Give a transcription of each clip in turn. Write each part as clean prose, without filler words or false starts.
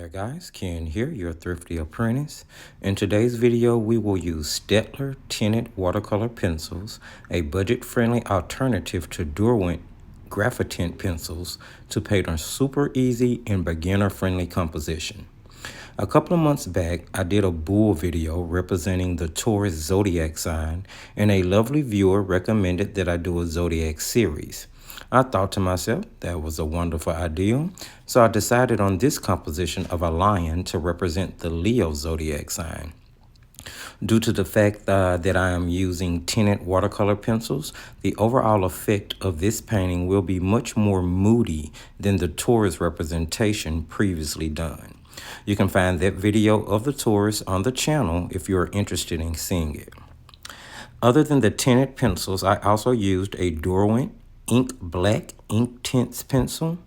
there guys, Ken here, your thrifty apprentice. In today's video, we will use Staedtler tinted watercolor pencils, a budget-friendly alternative to Derwent graphitint pencils to paint a super easy and beginner-friendly composition. A couple of months back, I did a bull video representing the Taurus zodiac sign, and a lovely viewer recommended that I do a zodiac series. I thought to myself that was a wonderful idea, so I decided on this composition of a lion to represent the Leo zodiac sign. Due to the fact that I am using tinted watercolor pencils, the overall effect of this painting will be much more moody than the Taurus representation previously done. You can find that video of the Taurus on the channel if you're interested in seeing it. Other than the tinted pencils, I also used a Derwent Ink Black Inktense pencil,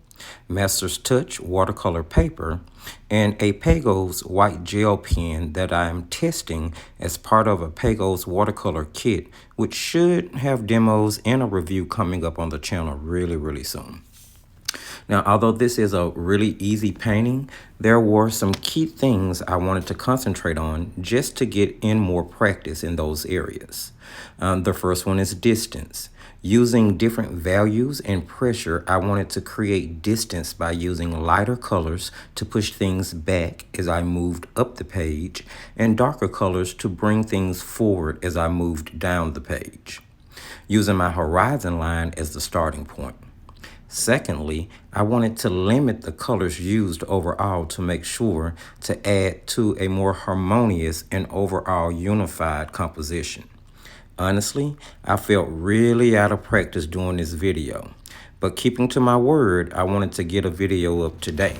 Master's Touch watercolor paper, and a Pagos white gel pen that I am testing as part of a Pagos watercolor kit, which should have demos and a review coming up on the channel really soon. Now, although this is a really easy painting, there were some key things I wanted to concentrate on just to get in more practice in those areas. The first one is distance. Using different values and pressure, I wanted to create distance by using lighter colors to push things back as I moved up the page, and darker colors to bring things forward as I moved down the page, using my horizon line as the starting point. Secondly, I wanted to limit the colors used overall to make sure to add to a more harmonious and overall unified composition. Honestly, I felt really out of practice doing this video, but keeping to my word, I wanted to get a video up today.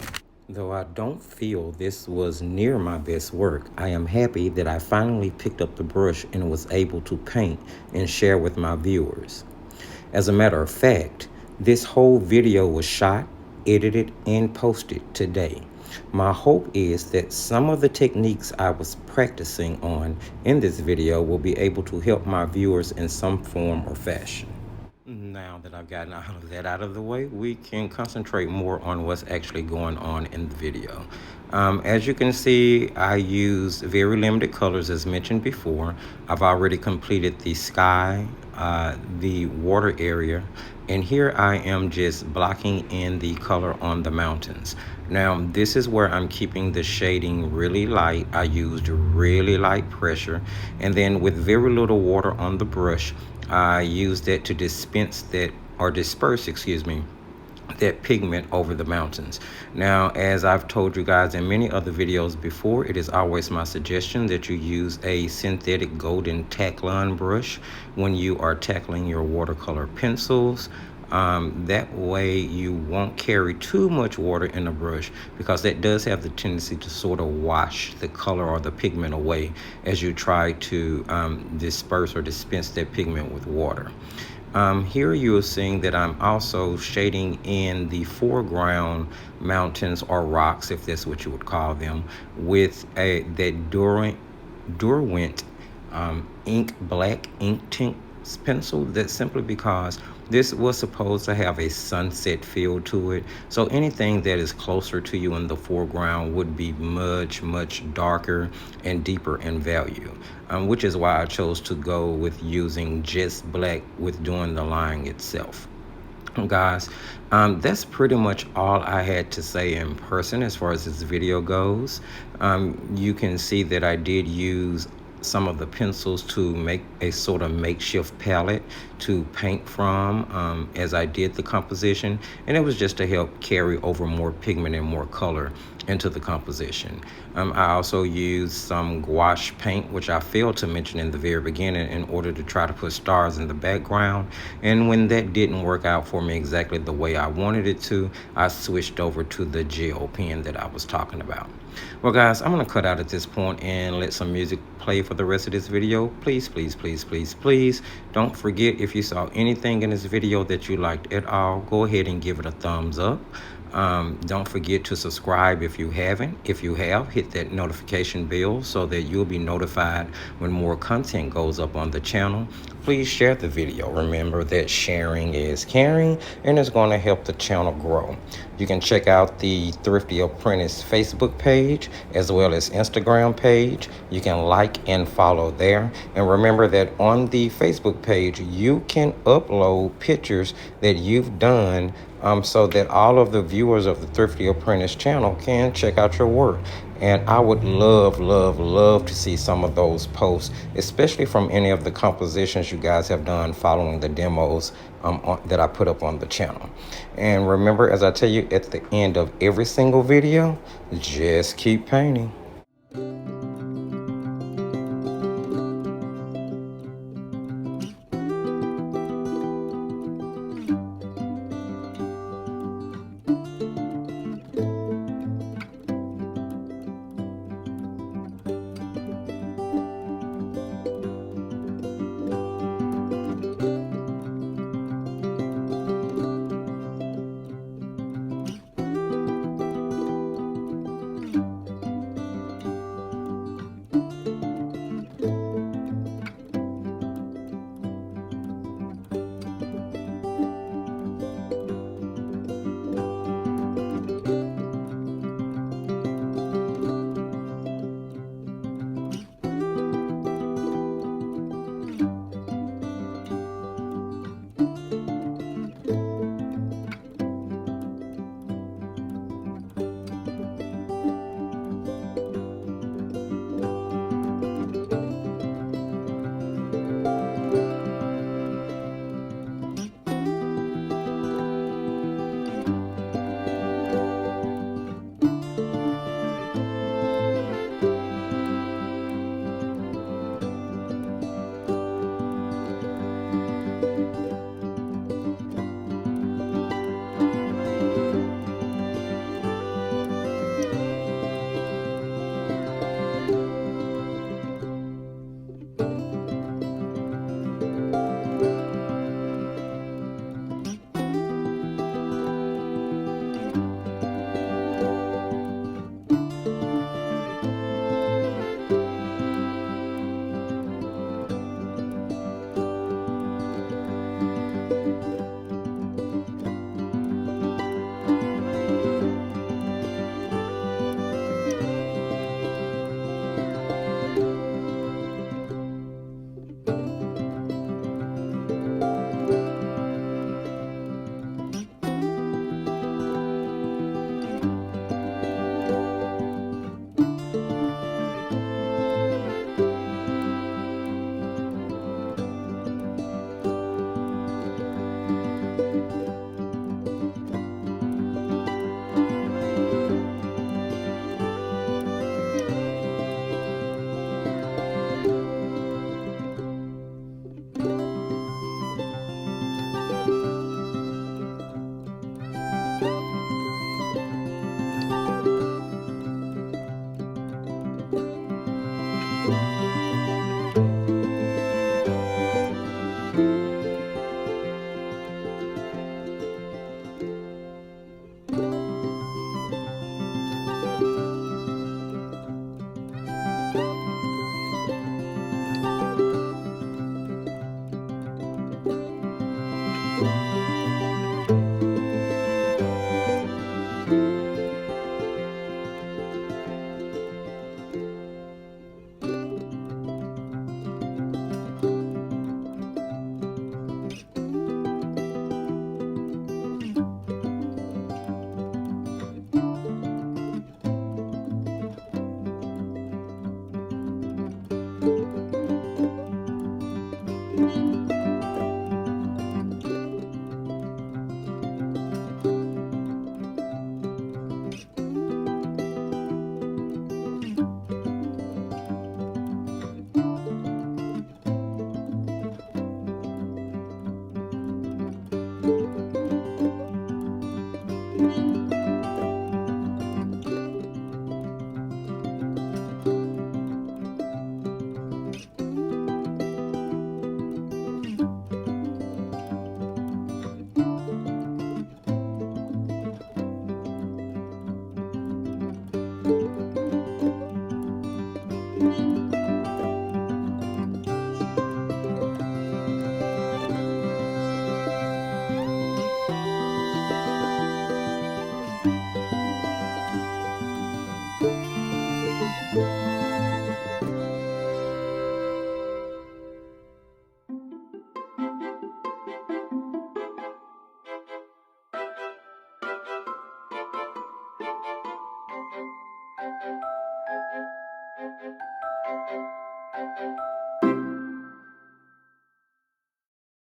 Though I don't feel this was near my best work, I am happy that I finally picked up the brush and was able to paint and share with my viewers. As a matter of fact, this whole video was shot, edited, and posted today. My hope is that some of the techniques I was practicing on in this video will be able to help my viewers in some form or fashion. Now that I've gotten all of that out of the way, we can concentrate more on what's actually going on in the video. As you can see, I used very limited colors as mentioned before. I've already completed the sky, the water area, and here I am just blocking in the color on the mountains. Now, this is where I'm keeping the shading really light. I used really light pressure, and then with very little water on the brush, I used that to disperse that pigment over the mountains. Now, as I've told you guys in many other videos before, it is always my suggestion that you use a synthetic golden Taklon brush when you are tackling your watercolor pencils. That way you won't carry too much water in the brush, because that does have the tendency to sort of wash the color or the pigment away as you try to disperse or dispense that pigment with water. Here you are seeing that I'm also shading in the foreground mountains or rocks, if that's what you would call them, with that Derwent Ink Black Inktense pencil. That's simply because this was supposed to have a sunset feel to it, so anything that is closer to you in the foreground would be much darker and deeper in value, which is why I chose to go with using just black with doing the line itself. Guys, that's pretty much all I had to say in person as far as this video goes. You can see that I did use some of the pencils to make a sort of makeshift palette to paint from as I did the composition, and it was just to help carry over more pigment and more color into the composition. I also used some gouache paint, which I failed to mention in the very beginning, in order to try to put stars in the background, and when that didn't work out for me exactly the way I wanted it to, I switched over to the gel pen that I was talking about. Well guys, I'm gonna cut out at this point and let some music play for the rest of this video. Please don't forget, if you saw anything in this video that you liked at all, go ahead and give it a thumbs up. Don't forget to subscribe if you haven't. If you have, hit that notification bell so that you'll be notified when more content goes up on the channel. Please share the video. Remember that sharing is caring and it's going to help the channel grow. You can check out the Thrifty Apprentice Facebook page as well as Instagram page. You can like and follow there. And remember that on the Facebook page, you can upload pictures that you've done so that all of the viewers of the Thrifty Apprentice channel can check out your work. And I would love, love, love to see some of those posts, especially from any of the compositions you guys have done following the demos that I put up on the channel. And remember, as I tell you at the end of every single video, just keep painting.